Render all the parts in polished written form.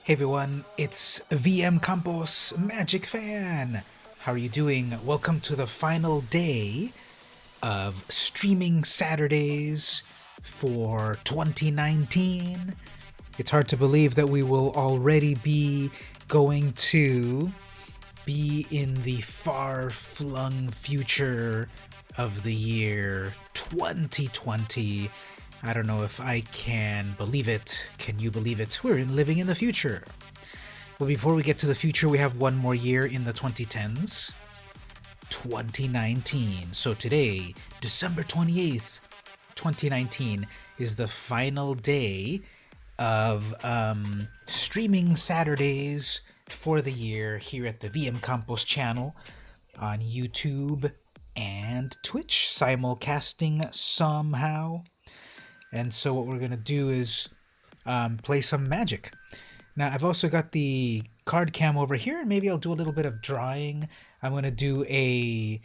Hey everyone, it's VM Campos Magic Fan. How are you doing? Welcome to the final day of streaming Saturdays for 2019. It's hard to believe that we will already be going to be in the far-flung future of the year 2020. I don't know if I can believe it. Can you believe it? We're living in the future. But before we get to the future, we have one more year in the 2010s. 2019. So today, December 28th, 2019, is the final day of streaming Saturdays for the year here at the VM Campos channel on YouTube and Twitch, simulcasting somehow. And so what we're going to do is play some Magic. Now, I've also got the card cam over here, and maybe I'll do a little bit of drawing. I'm going to do a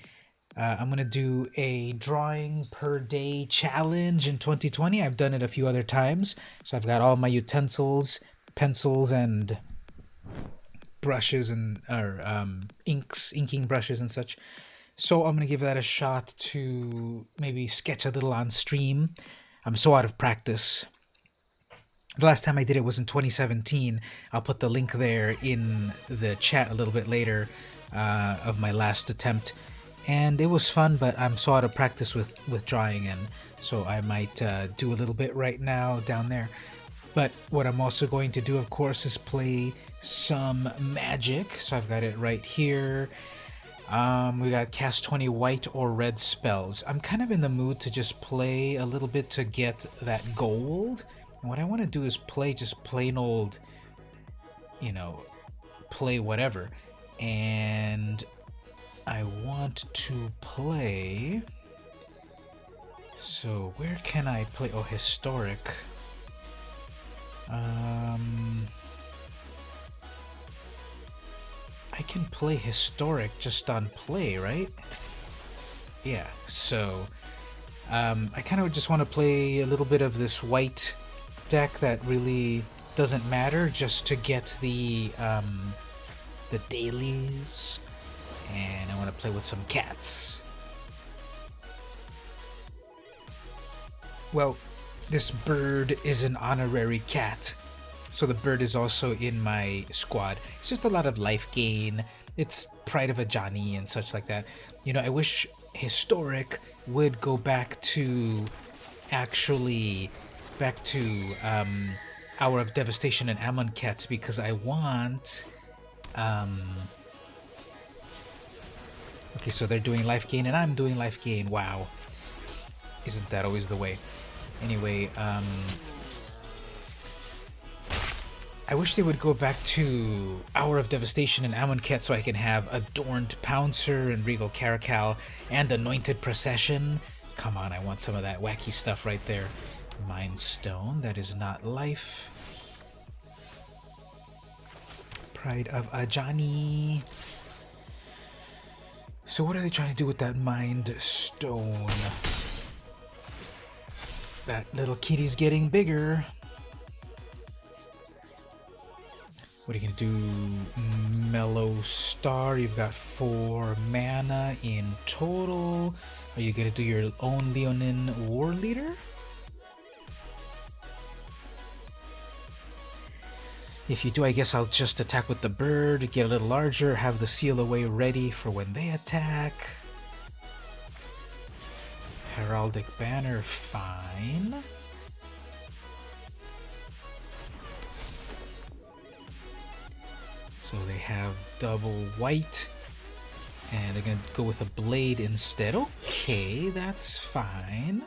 drawing per day challenge in 2020. I've done it a few other times. So I've got all my utensils, pencils, and brushes and inking brushes and such. So I'm going to give that a shot to maybe sketch a little on stream. I'm so out of practice. The last time I did it was in 2017. I'll put the link there in the chat a little bit later of my last attempt. And it was fun, but I'm so out of practice with drawing, and so I might do a little bit right now down there. But what I'm also going to do, of course, is play some Magic. So I've got it right here. We got cast 20 white or red spells. I'm kind of in the mood to just play a little bit to get that gold. And what I want to do is play just plain old, play whatever. And I want to play... So where can I play? Oh, historic. I can play historic just on play, right? Yeah, so I kind of just want to play a little bit of this white deck that really doesn't matter, just to get the dailies, and I want to play with some cats. Well, this bird is an honorary cat. So the bird is also in my squad. It's just a lot of life gain. It's Pride of Ajani and such like that. I wish historic would go back to Hour of Devastation and Amonkhet, because I want okay, so they're doing life gain and I'm doing life gain. Wow. Isn't that always the way? Anyway, I wish they would go back to Hour of Devastation and Amonkhet so I can have Adorned Pouncer and Regal Caracal and Anointed Procession. Come on, I want some of that wacky stuff right there. Mind Stone, that is not life. Pride of Ajani. So what are they trying to do with that Mind Stone? That little kitty's getting bigger. What are you gonna do? Mellow Star, you've got 4 mana in total. Are you gonna do your own Leonin War Leader? If you do, I guess I'll just attack with the bird, get a little larger, have the Seal Away ready for when they attack. Heraldic Banner, fine. So they have double white, and they're gonna go with a blade instead. Okay, that's fine.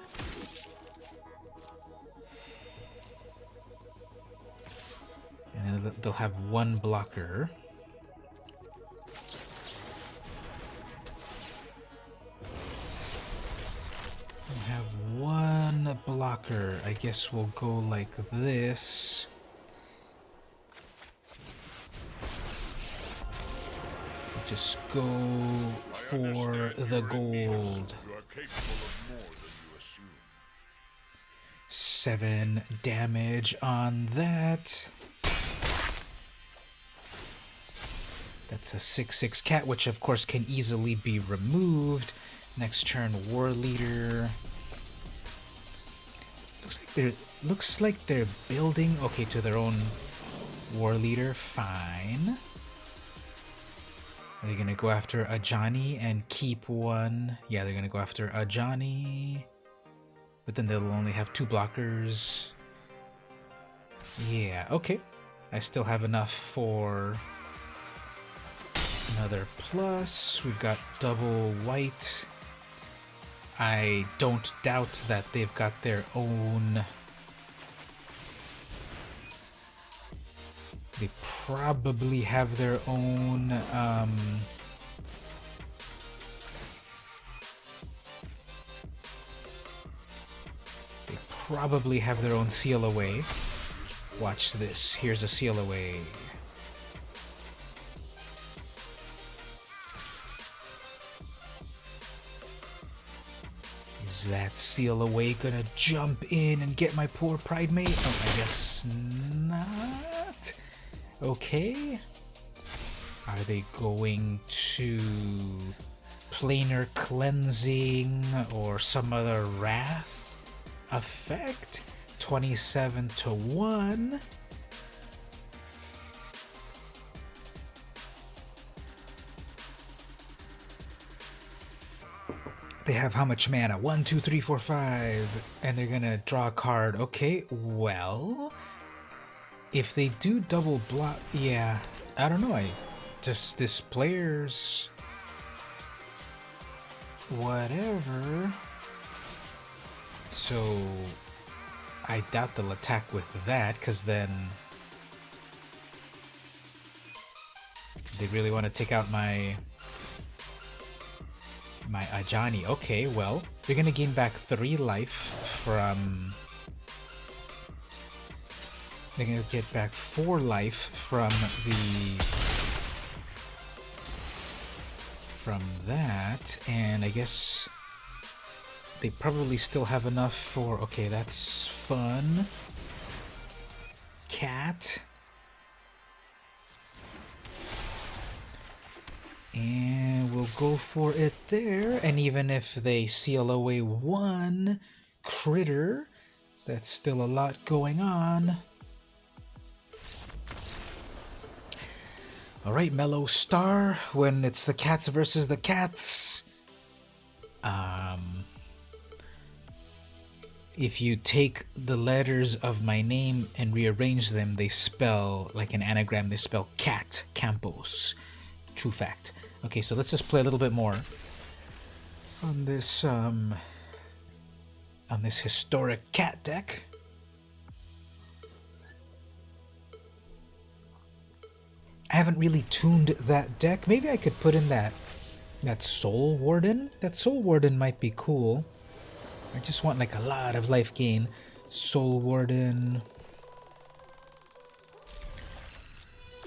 And they'll have 1 blocker. We'll have 1 blocker. I guess we'll go like this. Just go for the gold. 7 damage on that. That's a 6/6 cat, which of course can easily be removed. Next turn, War Leader. Looks like they're building to their own War Leader. Fine. Are they gonna go after Ajani and keep 1? Yeah, they're gonna go after Ajani. But then they'll only have 2 blockers. Yeah, okay. I still have enough for another plus. We've got double white. I don't doubt that they've got their own... They probably have their own Seal Away. Watch this. Here's a Seal Away. Is that Seal Away gonna jump in and get my poor Pridemate? Oh, I guess not. Okay. Are they going to Planar Cleansing or some other Wrath effect? 27-1. They have how much mana? 1, 2, 3, 4, 5. And they're gonna draw a card. Okay, well... If they do double block... Yeah, I don't know. This player's... Whatever. So... I doubt they'll attack with that, because then... They really want to take out my Ajani. Okay, well, they're gonna gain back 3 life from... They're gonna get back 4 life from that, and I guess they probably still have enough for... Okay, that's fun. Cat. And we'll go for it there. And even if they seal away 1 critter, that's still a lot going on. Alright, Mellow Star, when it's the cats versus the cats. If you take the letters of my name and rearrange them, they spell, like an anagram, they spell cat, Campos. True fact. Okay, so let's just play a little bit more on this historic cat deck. I haven't really tuned that deck. Maybe I could put in that Soul Warden. That Soul Warden might be cool. I just want like a lot of life gain. Soul Warden.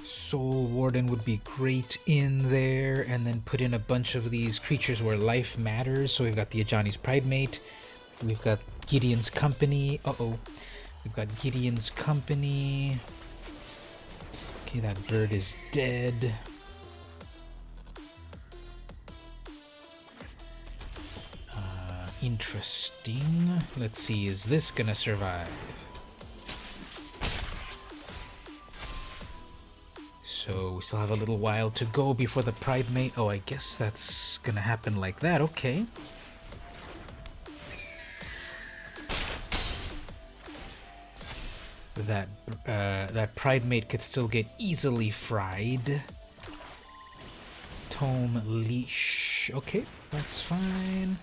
Soul Warden would be great in there, and then put in a bunch of these creatures where life matters. So we've got the Ajani's Pridemate, we've got Gideon's Company. Uh-oh. We've got Gideon's Company. Okay, that bird is dead. Interesting. Let's see, is this gonna survive? So we still have a little while to go before the Pride Mate. Oh, I guess that's gonna happen like that. Okay. That Pride Mate could still get easily fried. Tome Leash. Okay, that's fine.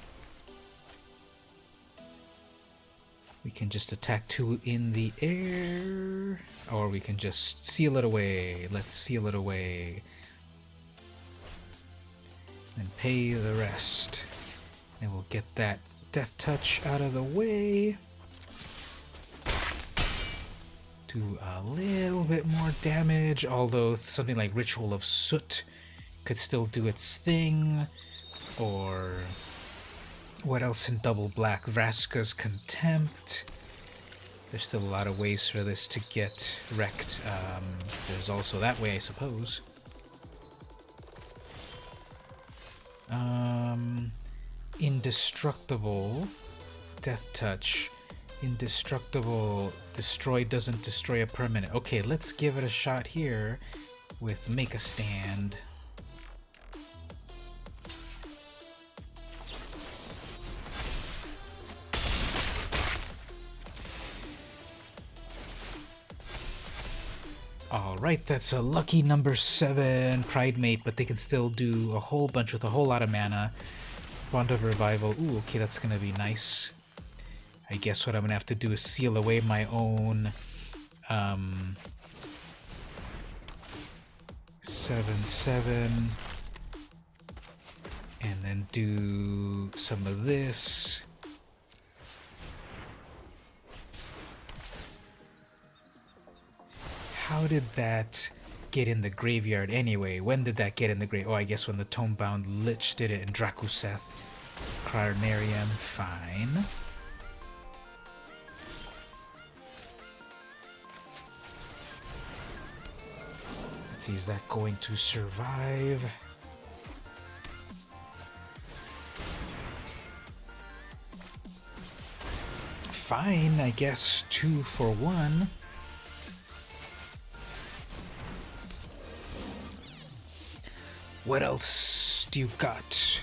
We can just attack 2 in the air, or we can just seal it away. Let's seal it away. And pay the rest. And we'll get that Death Touch out of the way. Do a little bit more damage, although something like Ritual of Soot could still do its thing. Or what else in double black? Vraska's Contempt. There's still a lot of ways for this to get wrecked. There's also that way, I suppose. Indestructible. Death Touch. Indestructible. Destroy doesn't destroy a permanent. Okay, let's give it a shot here with Make a Stand. Alright, that's a lucky number 7 Pride Mate, but they can still do a whole bunch with a whole lot of mana. Bond of Revival. Ooh, okay, that's gonna be nice. I guess what I'm gonna have to do is seal away my own 7/7 and then do some of this. How did that get in the graveyard anyway? When did that get in the grave? Oh, I guess when the Tomebound Lich did it in Drakuseth. Cryonarium, fine. Let's see, is that going to survive? Fine, I guess 2 for 1. What else do you got?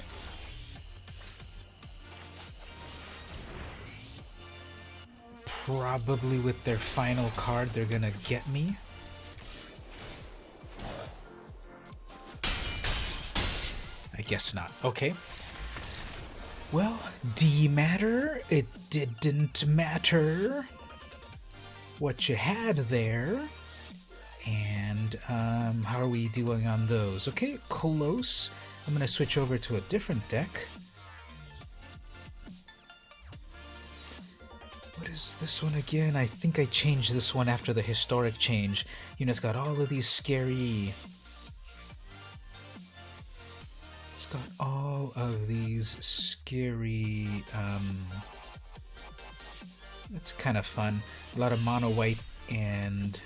Probably with their final card, they're gonna get me. I guess not. Okay. Well, D-matter. It didn't matter what you had there. And how are we doing on those? Okay, close. I'm going to switch over to a different deck. What is this one again? I think I changed this one after the historic change. You know, it's got all of these scary... It's got all of these scary... It's kind of fun. A lot of mono white and...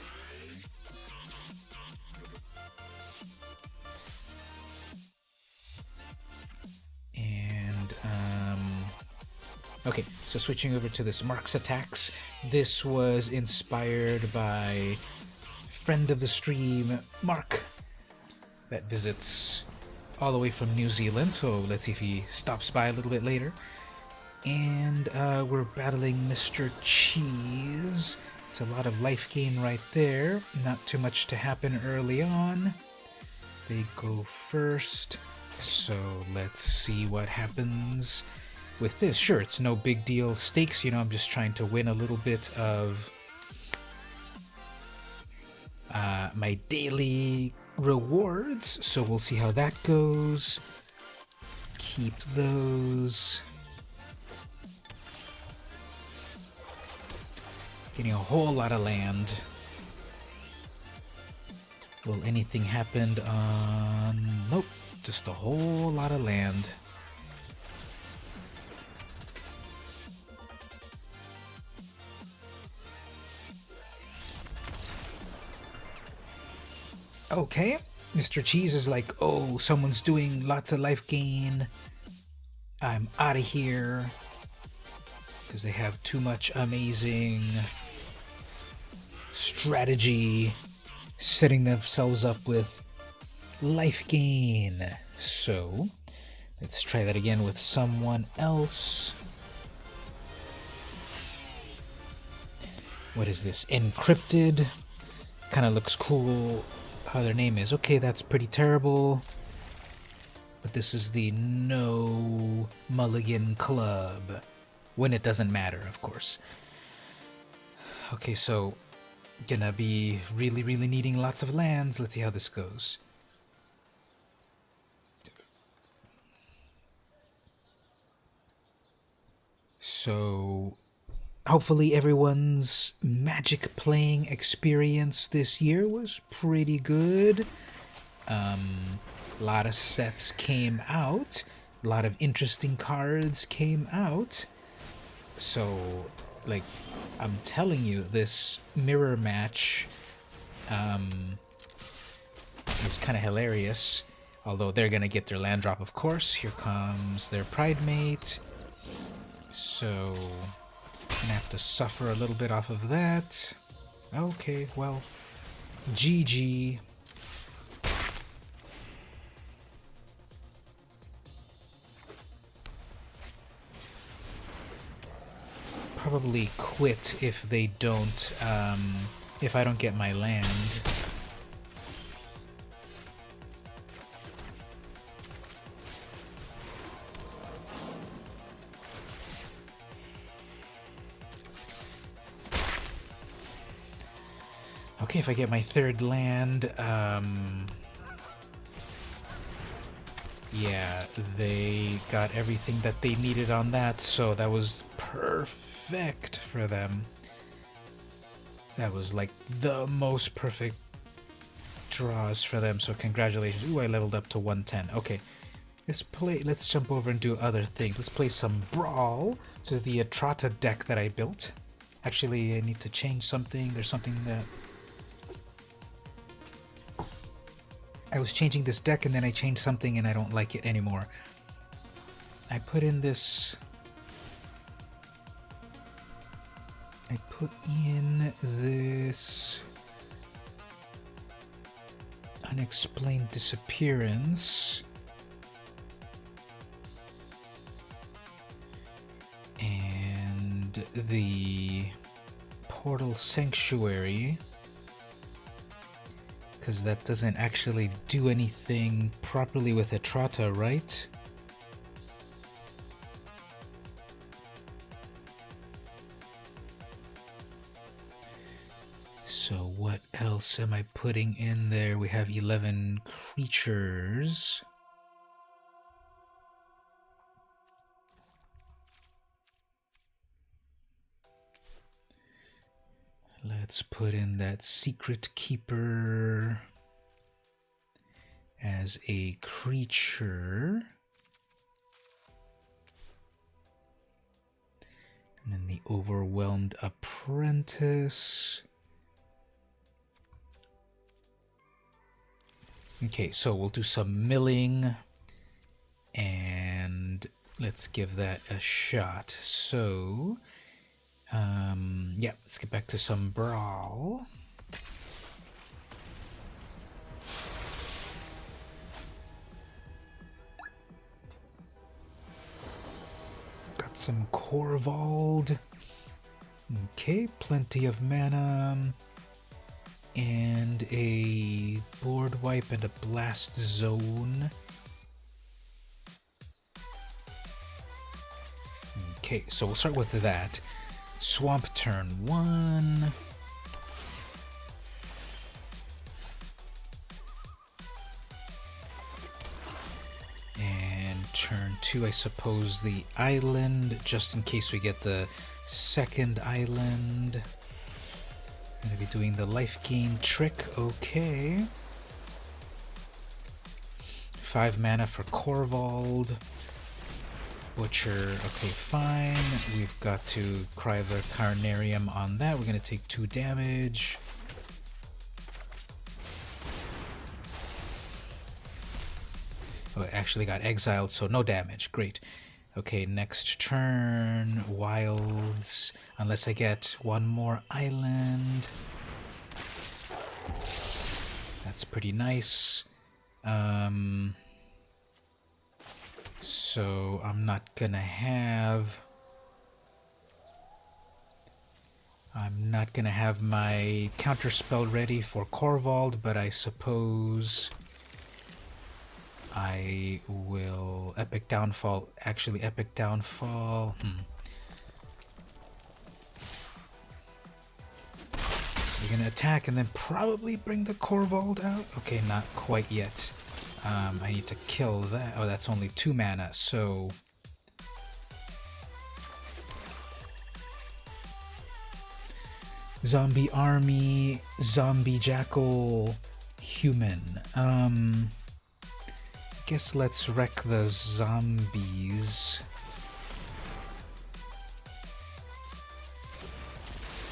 Okay, so switching over to this Mark's Attacks. This was inspired by friend of the stream, Mark, that visits all the way from New Zealand, so let's see if he stops by a little bit later. And we're battling Mr. Cheese. It's a lot of life gain right there. Not too much to happen early on. They go first, so let's see what happens with this. Sure, it's no big deal stakes, you know, I'm just trying to win a little bit of my daily rewards, so we'll see how that goes. Keep those. Getting a whole lot of land. Will anything happen on... Nope, just a whole lot of land. Okay, Mr. Cheese is like, oh, someone's doing lots of life gain. I'm out of here. Because they have too much amazing strategy setting themselves up with life gain. So, let's try that again with someone else. What is this? Encrypted. Kind of looks cool how their name is. Okay, that's pretty terrible. But this is the No Mulligan Club. When it doesn't matter, of course. Okay, so gonna be really needing lots of lands. Let's see how this goes. So hopefully everyone's Magic playing experience this year was pretty good. A lot of sets came out. A lot of interesting cards came out. So, like, I'm telling you, this mirror match is kind of hilarious. Although they're gonna get their land drop, of course. Here comes their Pridemate. So, gonna have to suffer a little bit off of that. Okay, well, GG. Probably quit if they don't, if I don't get my land. Okay, if I get my third land, yeah, they got everything that they needed on that, so that was perfect for them. That was like the most perfect draws for them, so congratulations. Ooh, I leveled up to 110. Okay, let's jump over and do other things. Let's play some Brawl. This is the Atrata deck that I built. Actually, I need to change something. There's something that I was changing this deck and then I changed something and I don't like it anymore. I put in this... Unexplained Disappearance. And the Portal Sanctuary. Because that doesn't actually do anything properly with Atrata, right? So what else am I putting in there? We have 11 creatures. Let's put in that Secret Keeper as a creature. And then the Overwhelmed Apprentice. Okay, so we'll do some milling. And let's give that a shot. So... yeah, let's get back to some Brawl. Got some Korvold. Okay, plenty of mana. And a board wipe and a blast zone. Okay, so we'll start with that. Swamp turn 1. And turn 2, I suppose, the island, just in case we get the second island. I'm going to be doing the life gain trick, okay. 5 mana for Korvold. Butcher, okay, fine. We've got to Cry the Carnarium on that. We're going to take 2 damage. Oh, it actually got exiled, so no damage. Great. Okay, next turn, wilds. Unless I get one more island. That's pretty nice. So I'm not gonna have my counterspell ready for Korvold, but I suppose I will Epic Downfall. Actually, Epic Downfall. We're gonna attack and then probably bring the Korvold out. Okay, not quite yet. I need to kill that. Oh, that's only 2 mana, so... Zombie army, zombie jackal, human. Guess let's wreck the zombies.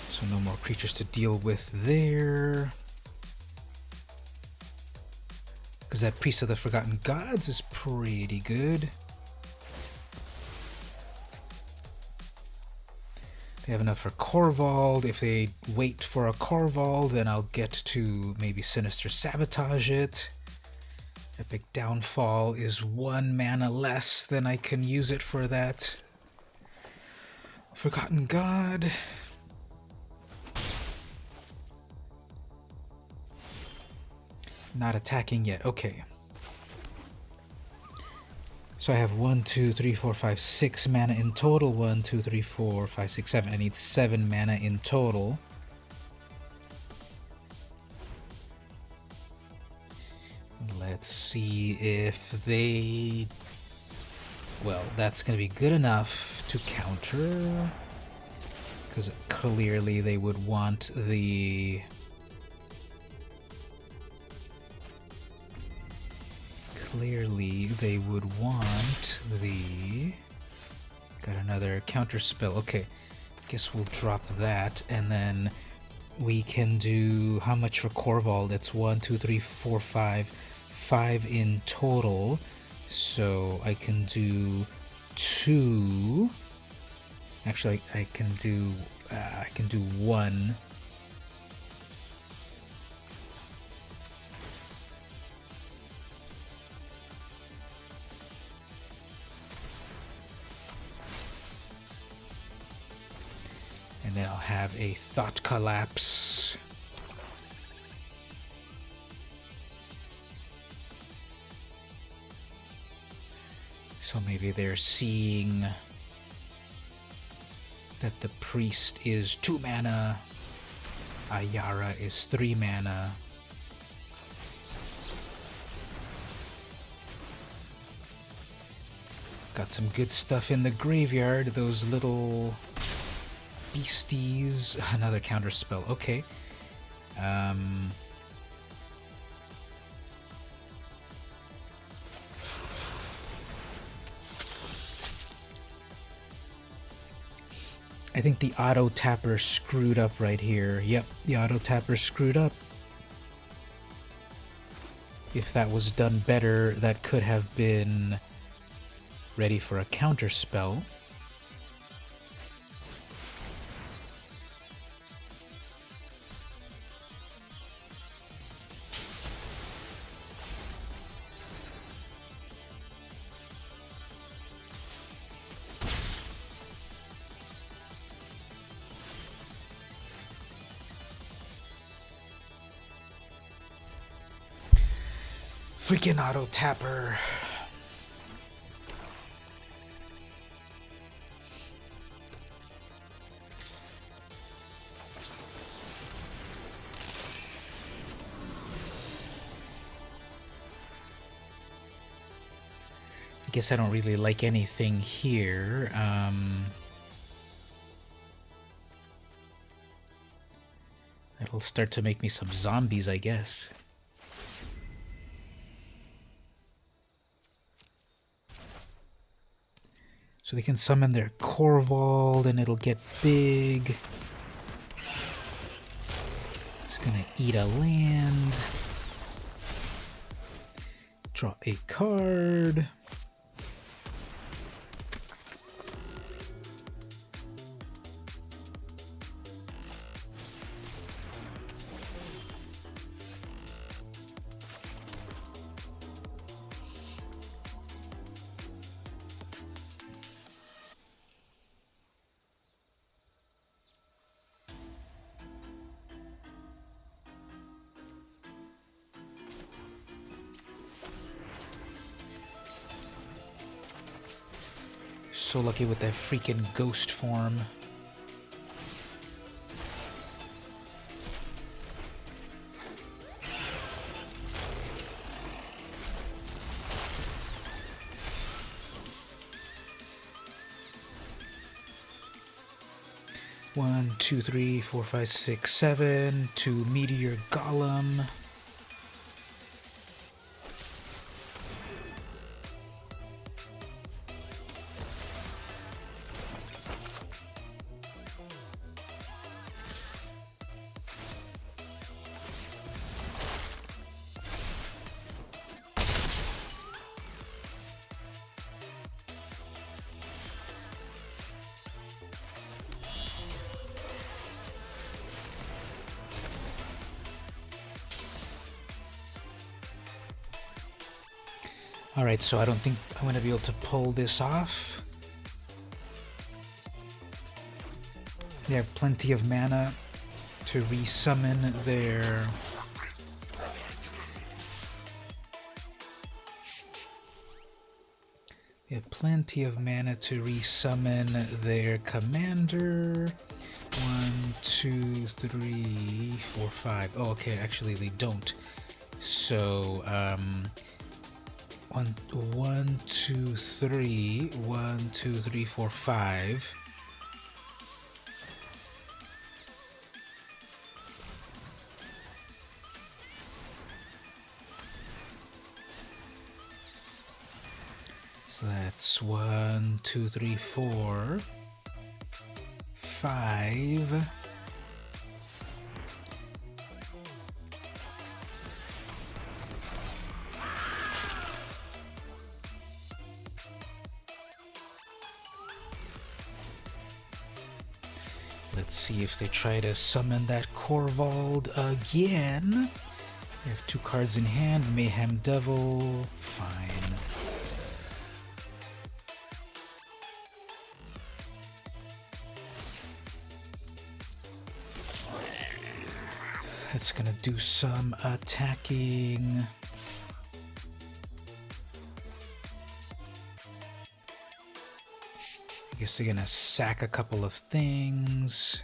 So no more creatures to deal with there. Because that Priest of the Forgotten Gods is pretty good. They have enough for Korvold. If they wait for a Korvold, then I'll get to maybe Sinister Sabotage it. Epic Downfall is 1 mana less than I can use it for that. Forgotten God. Not attacking yet. Okay. So I have 1, 2, 3, 4, 5, 6 mana in total. 1, 2, 3, 4, 5, 6, 7. I need 7 mana in total. Let's see if they... Well, that's going to be good enough to counter. Because clearly they would want the... Clearly they would want the... Got another counter spell. Okay, guess we'll drop that, and then we can do... How much for Korvold? It's 1, 2, 3, 4, 5. 5 in total. So I can do 2. Actually, I can do 1. And then I'll have a Thought Collapse. So maybe they're seeing that the Priest is 2 mana, Ayara is 3 mana. Got some good stuff in the graveyard, those little beasties. Another counter spell, okay. I think the auto tapper screwed up right here. Yep, the auto tapper screwed up. If that was done better, that could have been ready for a counter spell. Freaking auto tapper. I guess I don't really like anything here. That'll start to make me some zombies, I guess. So they can summon their Korvold and it'll get big. It's gonna eat a land. Draw a card. So lucky with that freaking ghost form. One, two, three, four, five, six, seven. 2 Meteor Golem. Alright, so I don't think I'm going to be able to pull this off. They have plenty of mana to resummon their... They have plenty of mana to resummon their commander. 1, 2, 3, 4, 5. Oh, okay, actually they don't. So, 1, 2, 3. 1, 2, 3, 4, 5. So that's 1, 2, 3, 4, 5. Let's see if they try to summon that Korvald again. They have 2 cards in hand. Mayhem Devil. Fine. It's gonna do some attacking. I guess they're gonna sack a couple of things.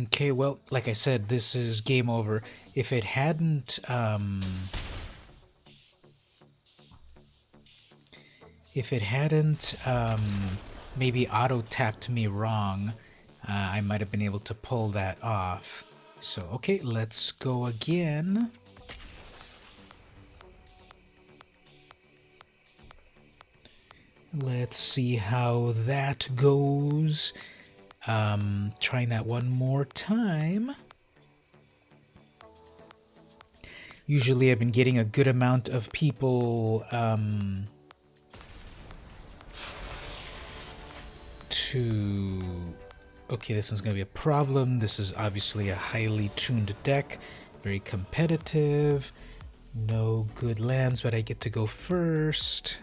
Okay, well, like I said, this is game over. If it hadn't, maybe auto-tapped me wrong, I might have been able to pull that off. So, okay, let's go again. Let's see how that goes. Trying that one more time. Usually I've been getting a good amount of people to... Okay, this one's going to be a problem. This is obviously a highly tuned deck. Very competitive. No good lands, but I get to go first.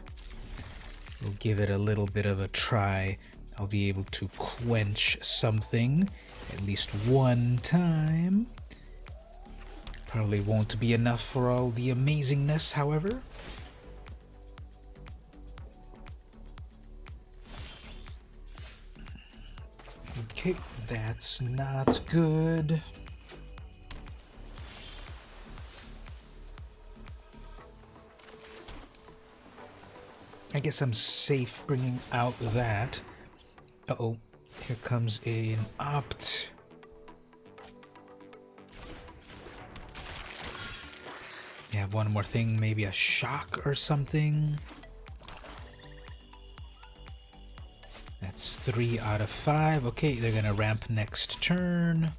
We'll give it a little bit of a try. I'll be able to quench something at least one time. Probably won't be enough for all the amazingness, however. Okay, that's not good. I guess I'm safe bringing out that. Uh-oh. Here comes an opt. We have one more thing, maybe a shock or something. That's 3 out of 5. Okay, they're gonna ramp next turn.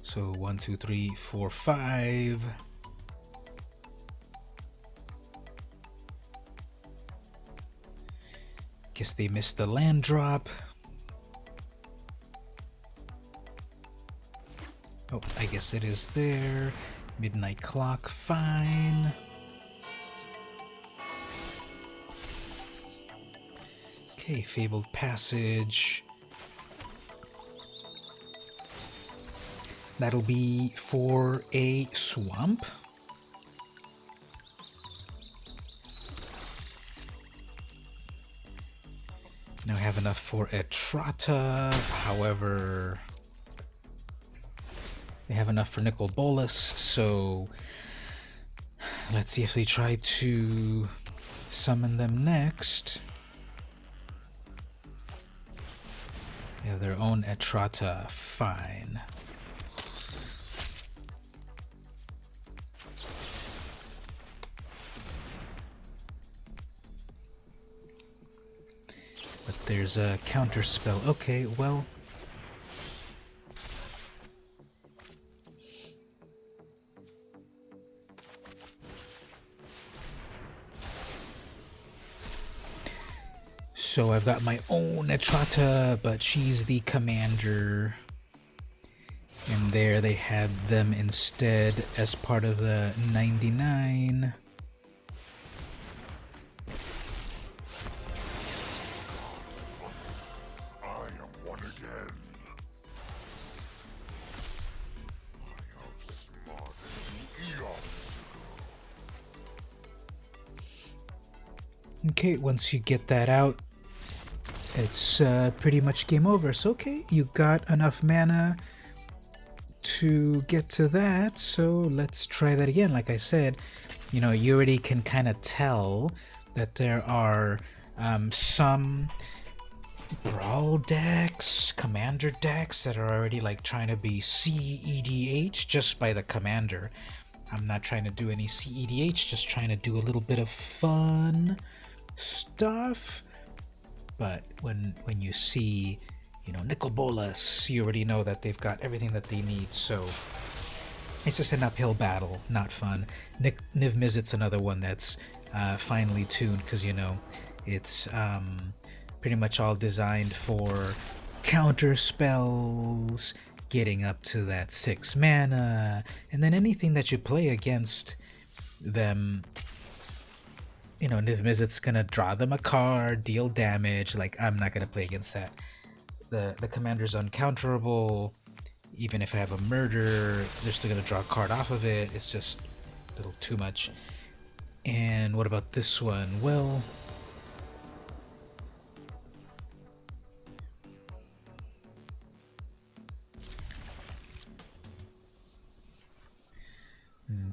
So 1, 2, 3, 4, 5. Guess they missed the land drop. Oh, I guess it is there. Midnight clock, fine. Okay, fabled passage. That'll be for a swamp. Now I have enough for a Trotta, however, they have enough for Nicol Bolas, so let's see if they try to summon them next. They have their own Etrata, fine. But there's a counter spell. Okay, well. So I've got my own Etrata, but she's the commander. And there they had them instead as part of the 99. Okay, once you get that out, it's pretty much game over. So okay, you got enough mana to get to that, so let's try that again. Like I said, you know, you already can kind of tell that there are some brawl decks, commander decks that are already like trying to be CEDH just by the commander. I'm not trying to do any CEDH, just trying to do a little bit of fun stuff. But when you see, you know, Nicol Bolas, you already know that they've got everything that they need. So it's just an uphill battle, not fun. Niv Mizzet's another one that's finely tuned because, you know, it's pretty much all designed for counter spells, getting up to that 6 mana, and then anything that you play against them, you know, Niv Mizzet's gonna draw them a card, deal damage. Like, I'm not gonna play against that. The commander's uncounterable. Even if I have a murder, they're still gonna draw a card off of it. It's just a little too much. And what about this one? Well,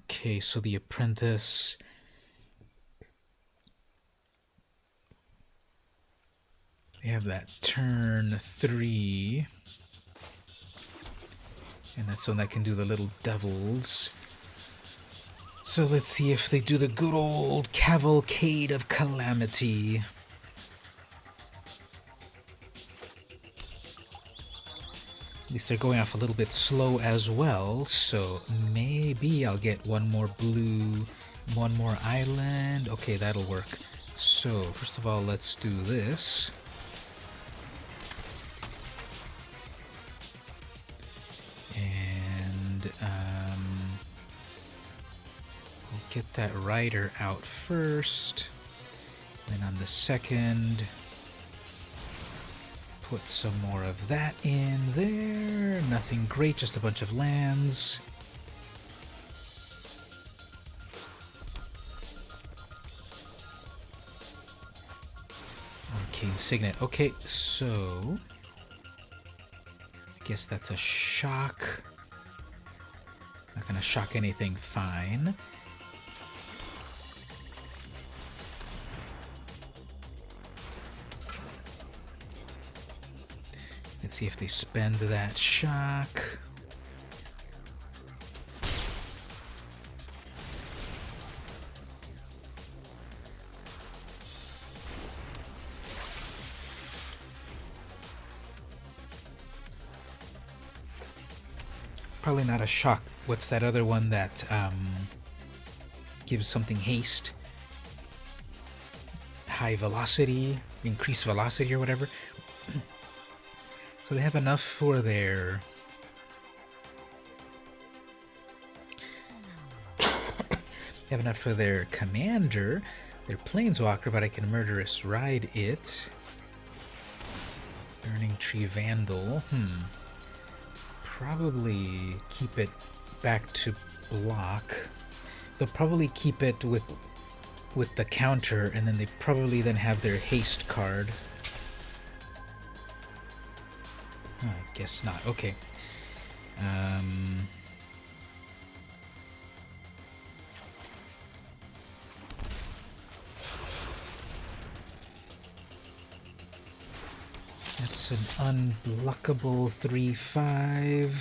okay, so the apprentice. They have that turn 3. And that's one that can do the little devils. So let's see if they do the good old Cavalcade of Calamity. At least they're going off a little bit slow as well, so maybe I'll get one more blue, one more island. Okay, that'll work. So, first of all, let's do this. And we'll get that rider out first. Then on the second, put some more of that in there. Nothing great, just a bunch of lands. Arcane Signet. Okay, so I guess that's a shock. Not gonna shock anything, fine. Let's see if they spend that shock. Probably not a shock. What's that other one that gives something haste? High velocity, increased velocity or whatever. So they have enough for their... they have enough for their commander, their planeswalker, but I can murderous ride it. Burning Tree Vandal. Probably keep it back to block. They'll probably keep it with the counter, and then they probably then have their haste card. Oh, I guess not. Okay. That's an unblockable 3/5.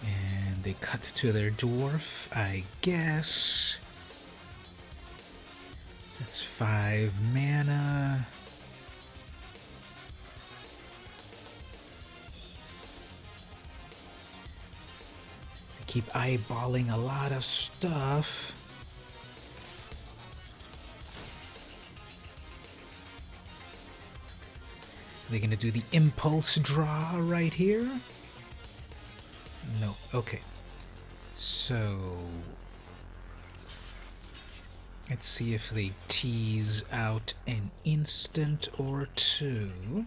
And they cut to their dwarf, I guess. That's 5 mana. I keep eyeballing a lot of stuff. Are they gonna do the impulse draw right here? No. Okay. So let's see if they tease out an instant or two.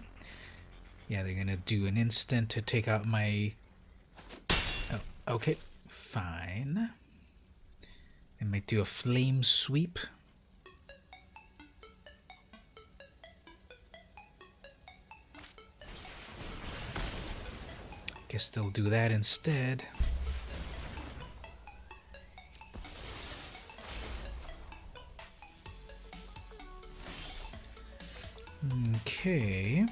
Yeah, they're gonna do an instant to take out my... Oh, okay, fine. They might do a flame sweep. Guess they'll do that instead. Okay.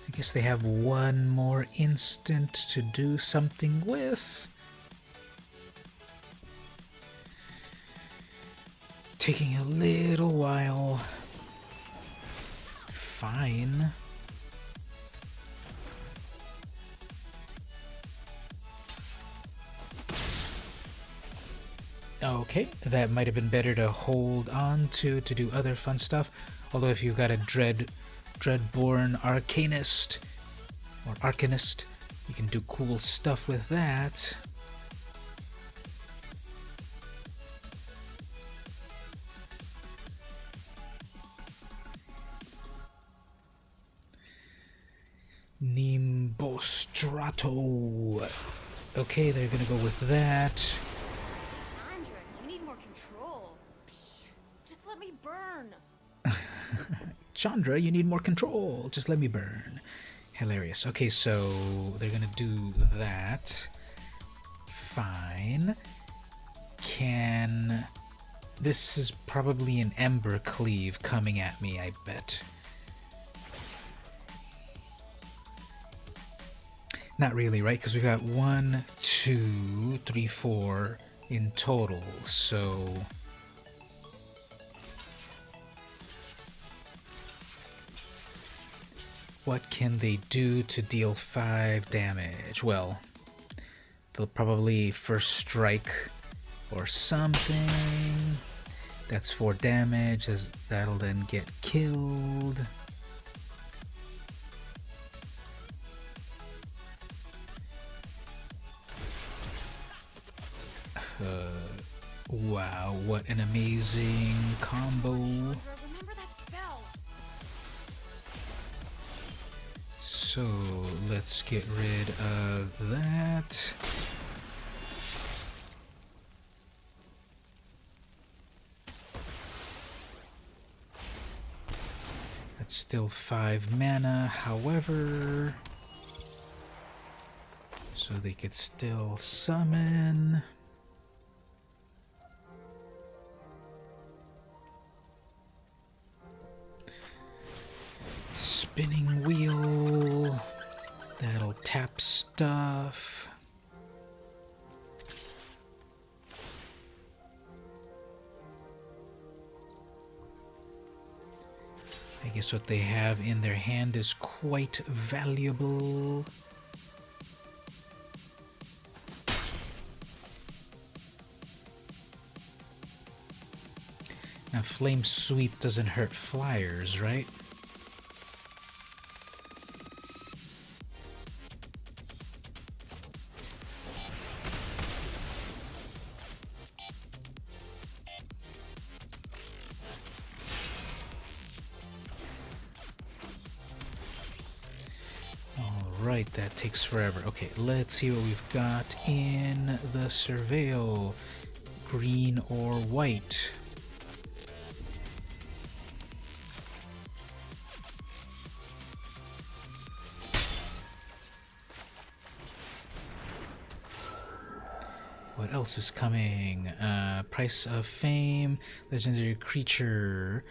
I guess they have one more instant to do something with. Taking a little while. Fine. Okay, that might have been better to hold on to do other fun stuff. Although if you've got a Dreadborn Arcanist, or Arcanist, you can do cool stuff with that. Nimbostrato. Okay, they're gonna go with that. Chandra, you need more control. Just let me burn. Chandra, you need more control. Just let me burn. Hilarious. Okay, so they're gonna do that. Fine. This is probably an Ember Cleave coming at me, I bet. Not really, right? Because we've got 1, 2, 3, 4 in total, so... What can they do to deal 5 damage? Well, they'll probably first strike or something. That's 4 damage, that'll then get killed. Wow, what an amazing combo. Remember that spell. So let's get rid of that. Still 5 mana, however, so they could still summon. Spinning wheel. That'll tap stuff. I guess what they have in their hand is quite valuable. Now, Flame Sweep doesn't hurt flyers, right? Alright, that takes forever. Okay, let's see what we've got in the Surveil. Green or white? What else is coming? Price of Fame, legendary creature,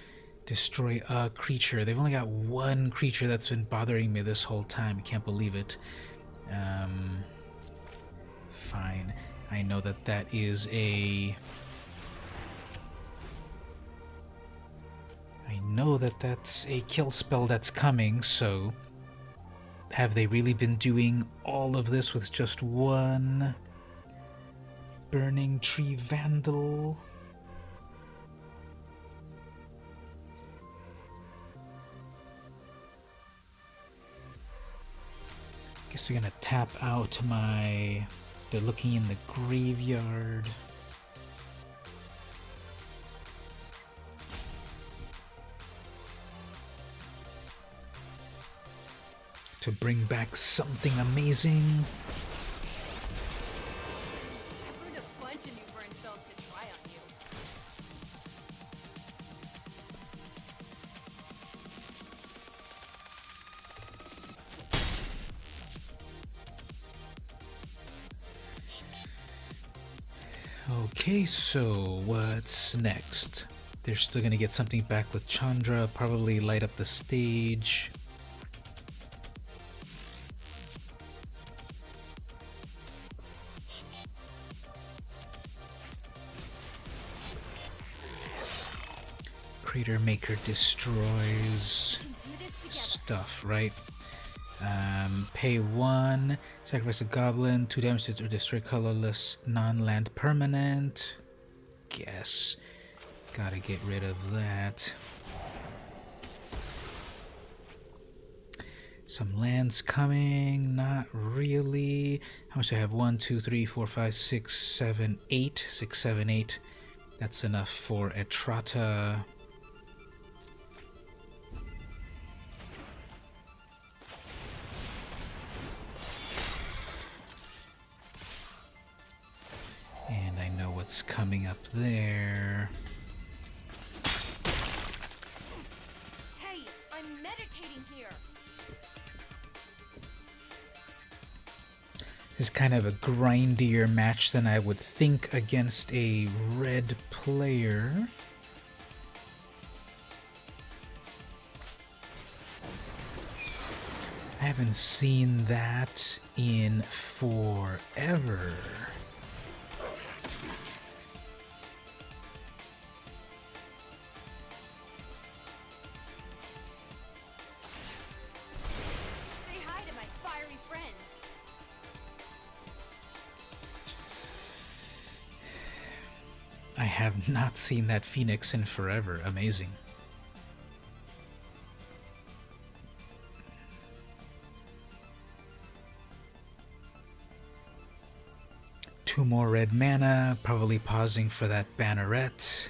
destroy a creature. They've only got one creature that's been bothering me this whole time. I can't believe it. Fine. I know that that is a... I know that that's a kill spell that's coming, so... Have they really been doing all of this with just one... Burning Tree Vandal? Guess they're gonna tap out my... They're looking in the graveyard. To bring back something amazing. I've learned a bunch of new burn spells to try on you. Okay, so what's next? They're still gonna get something back with Chandra, probably light up the stage. Crater Maker destroys We can do this together. stuff, right? Pay 1, sacrifice a goblin, 2 damage to destroy colorless non-land permanent. Guess. Gotta get rid of that. Some lands coming, not really. How much do I have? 1, 2, 3, 4, 5, 6, 7, 8. 6, 7, 8. That's enough for Etrata. And I know what's coming up there. Hey, I'm meditating here. This is kind of a grindier match than I would think against a red player. I haven't seen that in forever. Say hi to my fiery friends. I have not seen that Phoenix in forever. Amazing. Two more red mana, probably pausing for that banneret.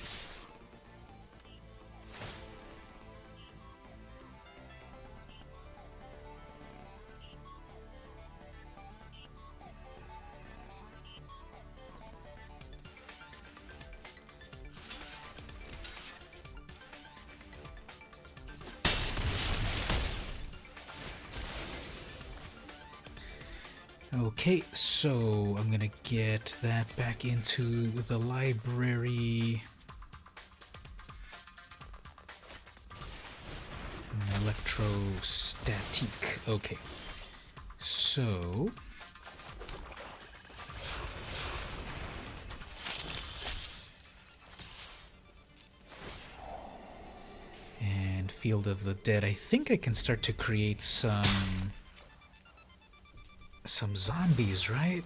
Okay, so I'm gonna get that back into the library. Electrostatic. Okay. So and Field of the Dead. I think I can start to create some zombies, right?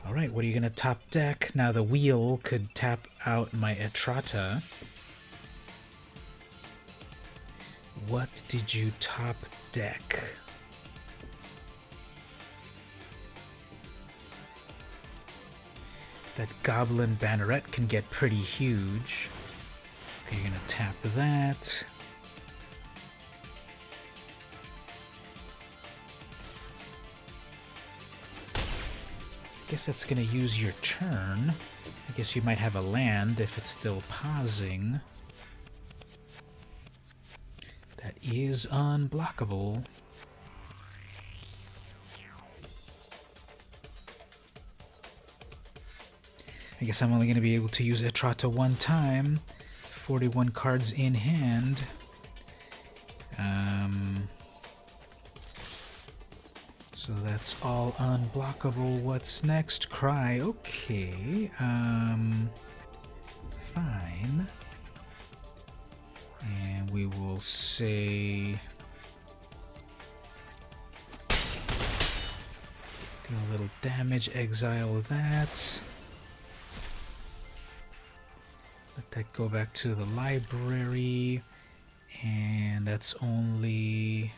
All right, what are you gonna top deck? Now the wheel could tap out my Etrata. What did you top deck? That Goblin Banneret can get pretty huge. Okay, you're gonna tap that. Guess that's gonna use your turn. I guess you might have a land if it's still pausing. That is unblockable. I guess I'm only going to be able to use Etrata one time. 41 cards in hand. So that's all unblockable. What's next? Cry. Okay. Fine. And we will say... do a little damage, exile that. Let that go back to the library. And that's only...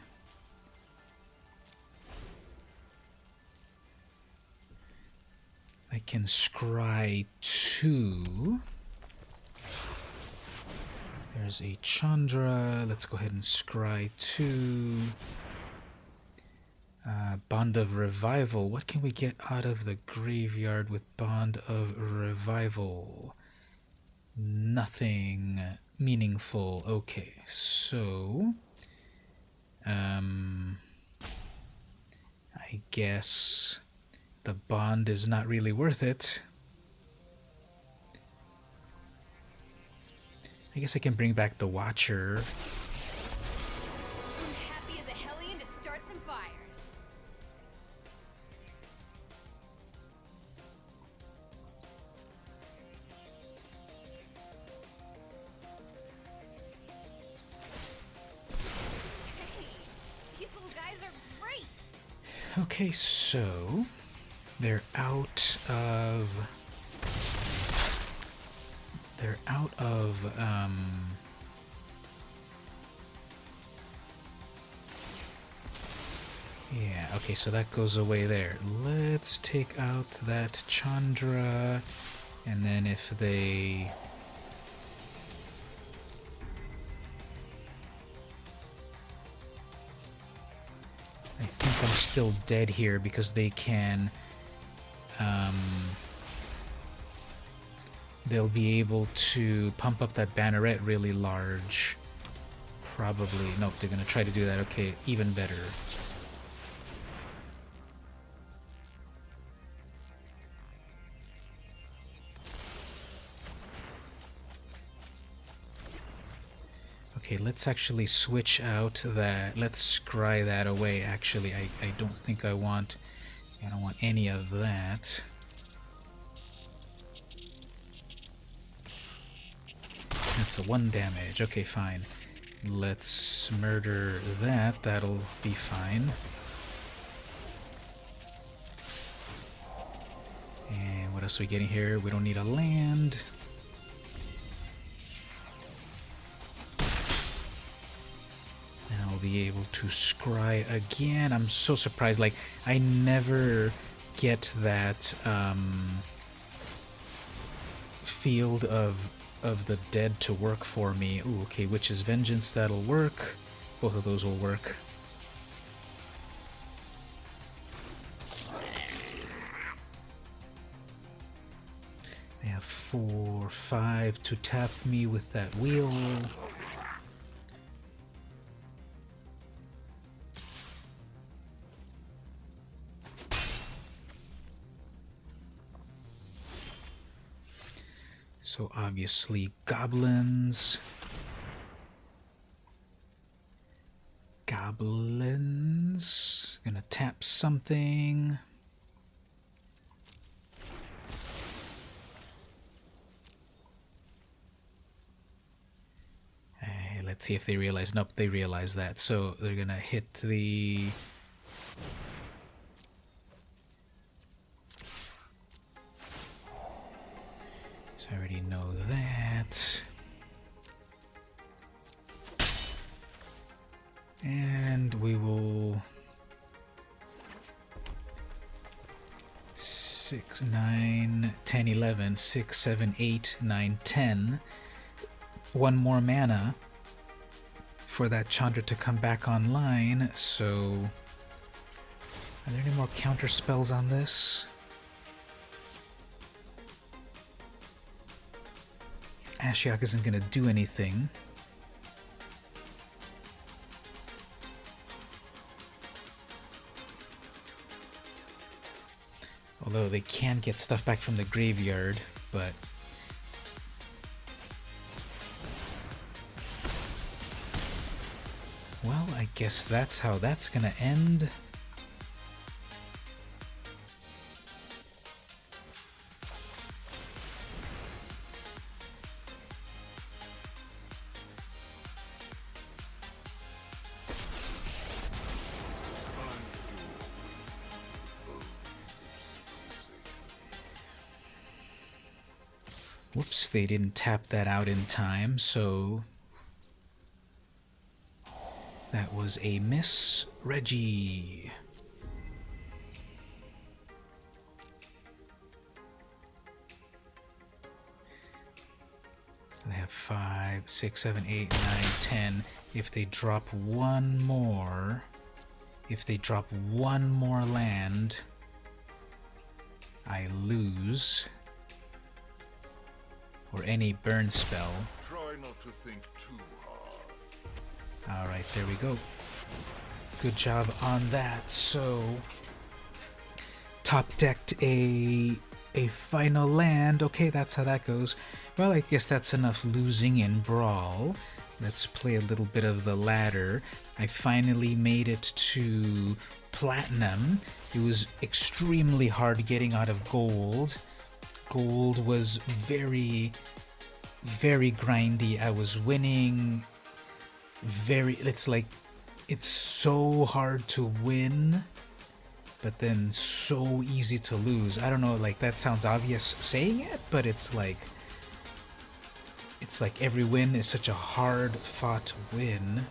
I can scry 2. There's a Chandra. Let's go ahead and scry 2. Bond of Revival. What can we get out of the graveyard with Bond of Revival? Nothing meaningful. Okay, so... I guess the bond is not really worth it. I guess I can bring back the Watcher. I'm happy as a hellion to start some fires. Hey, these little guys are great. Okay, so they're out of yeah, okay, so that goes away there. Let's take out that Chandra, and then if they... I think I'm still dead here because they can... they'll be able to pump up that banneret really large. Probably. Nope, they're gonna try to do that. Okay, even better. Okay, let's actually switch out that. Let's scry that away. Actually, I don't think I don't want any of that. That's a 1 damage. Okay, fine. Let's murder that. That'll be fine. And what else are we getting here? We don't need a land. And I'll be able to scry again. I'm so surprised. Like, I never get that Field of the Dead to work for me. Ooh, okay, Witch's Vengeance, that'll work. Both of those will work. I have 4, 5 to tap me with that wheel. So obviously goblins. Goblins. Gonna tap something. Hey, let's see if they realize. Nope, they realize that. So they're gonna hit the... So I already know that. And we will 6, 9, 10, 11, 6, 7, 8, 9, 10. One more mana for that Chandra to come back online, so... Are there any more counter spells on this? Ashiok isn't going to do anything. Although they can get stuff back from the graveyard, but... Well, I guess that's how that's gonna end. Whoops, they didn't tap that out in time, so... That was a miss. Reggie. They have 5, 6, 7, 8, 9, 10. If they drop one more... If they drop one more land, I lose. Or any burn spell. Try not to think too hard. Alright, there we go. Good job on that. So, top decked a final land. Okay, that's how that goes. Well, I guess that's enough losing in Brawl. Let's play a little bit of the ladder. I finally made it to Platinum. It was extremely hard getting out of Gold. Gold was very, very grindy. I was winning it's like, it's so hard to win, but then so easy to lose. I don't know, like, that sounds obvious saying it, but it's like every win is such a hard-fought win.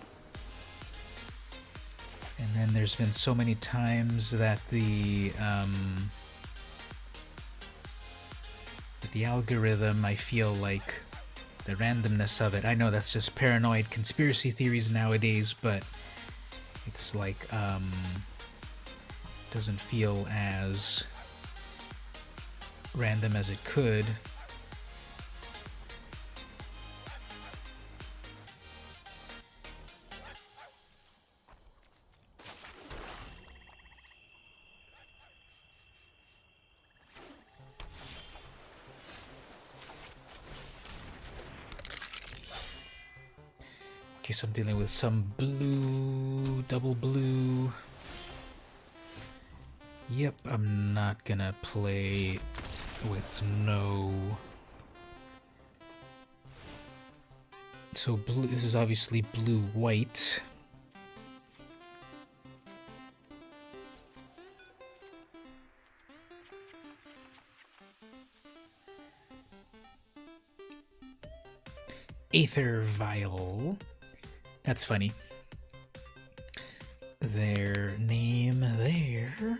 And then there's been so many times that the algorithm, I feel like the randomness of it, I know that's just paranoid conspiracy theories nowadays, but it's like, doesn't feel as random as it could. Okay, so I'm dealing with some blue, double blue. Yep, I'm not gonna play with no... So blue, this is obviously blue-white. Aether Vial. That's funny. Their name there.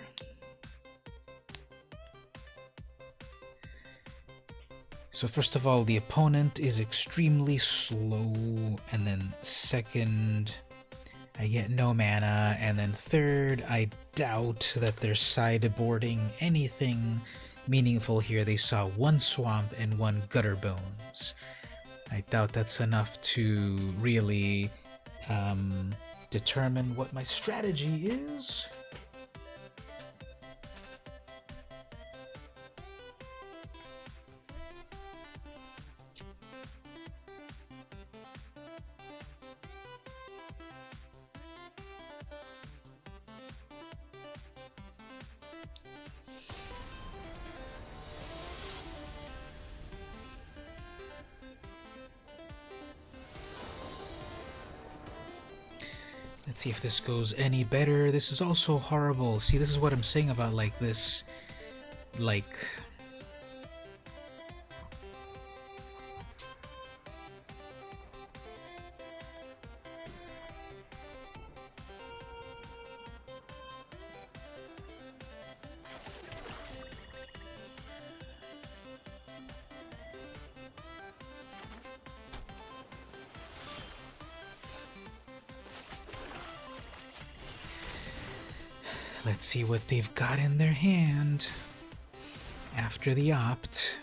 So first of all, the opponent is extremely slow, and then second, I get no mana, and then third, I doubt that they're sideboarding anything meaningful here. They saw one swamp and one gutter bones. I doubt that's enough to really determine what my strategy is. Let's see if this goes any better. This is also horrible. See, this is what I'm saying about like this, like... Let's see what they've got in their hand after the opt.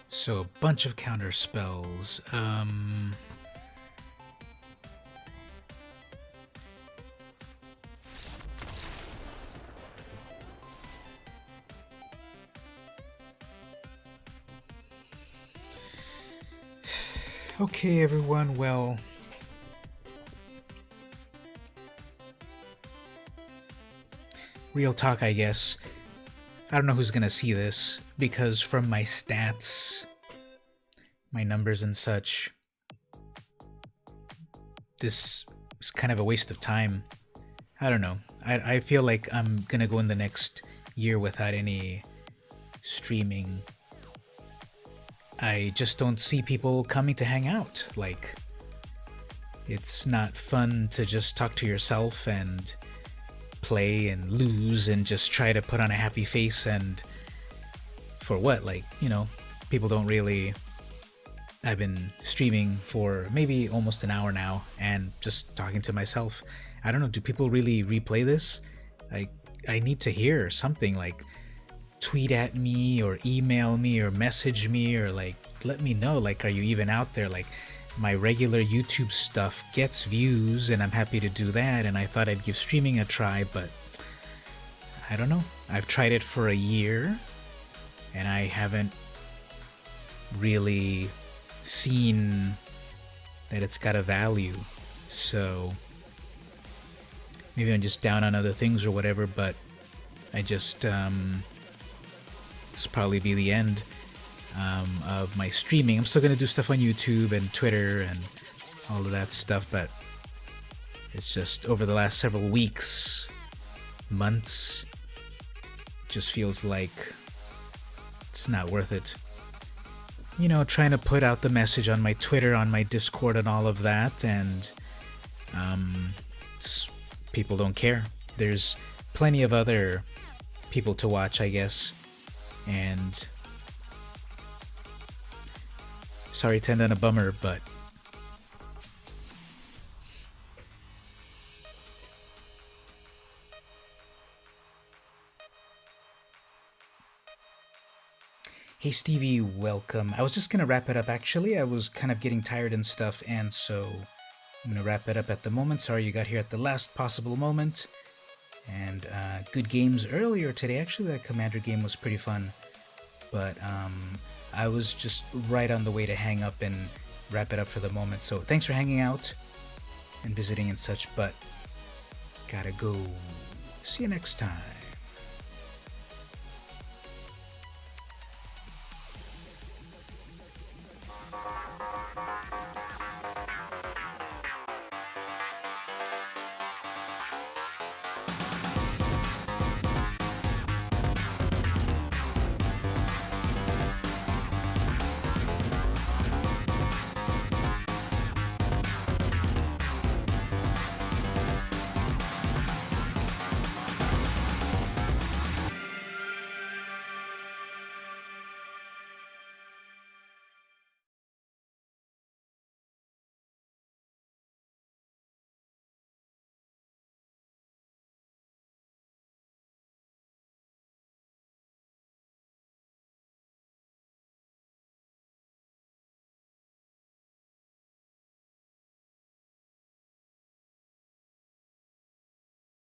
So a bunch of counter spells. Okay, everyone, well... Real talk, I guess. I don't know who's gonna see this, because from my stats, my numbers and such, this is kind of a waste of time. I don't know. I feel like I'm gonna go in the next year without any streaming. I just don't see people coming to hang out. Like, it's not fun to just talk to yourself and play and lose and just try to put on a happy face, and for what? Like, you know, people don't really... I've been streaming for maybe almost an hour now and just talking to myself. I don't know, do people really replay this? I need to hear something, like tweet at me or email me or message me, or like let me know, like, are you even out there? Like, my regular YouTube stuff gets views and I'm happy to do that, and I thought I'd give streaming a try, but I don't know. I've tried it for a year and I haven't really seen that it's got a value. So maybe I'm just down on other things or whatever, but I just this will probably be the end of my streaming. I'm still gonna do stuff on YouTube and Twitter and all of that stuff, but it's just over the last several weeks, months, it just feels like it's not worth it. You know, trying to put out the message on my Twitter, on my Discord and all of that, and people don't care. There's plenty of other people to watch, I guess, and sorry to end on a bummer, but hey Stevie, welcome. I was just gonna wrap it up actually. I was kind of getting tired and stuff, and so I'm gonna wrap it up at the moment. Sorry you got here at the last possible moment. And good games earlier today. Actually, that Commander game was pretty fun, but I was just right on the way to hang up and wrap it up for the moment. So thanks for hanging out and visiting and such, but gotta go. See you next time.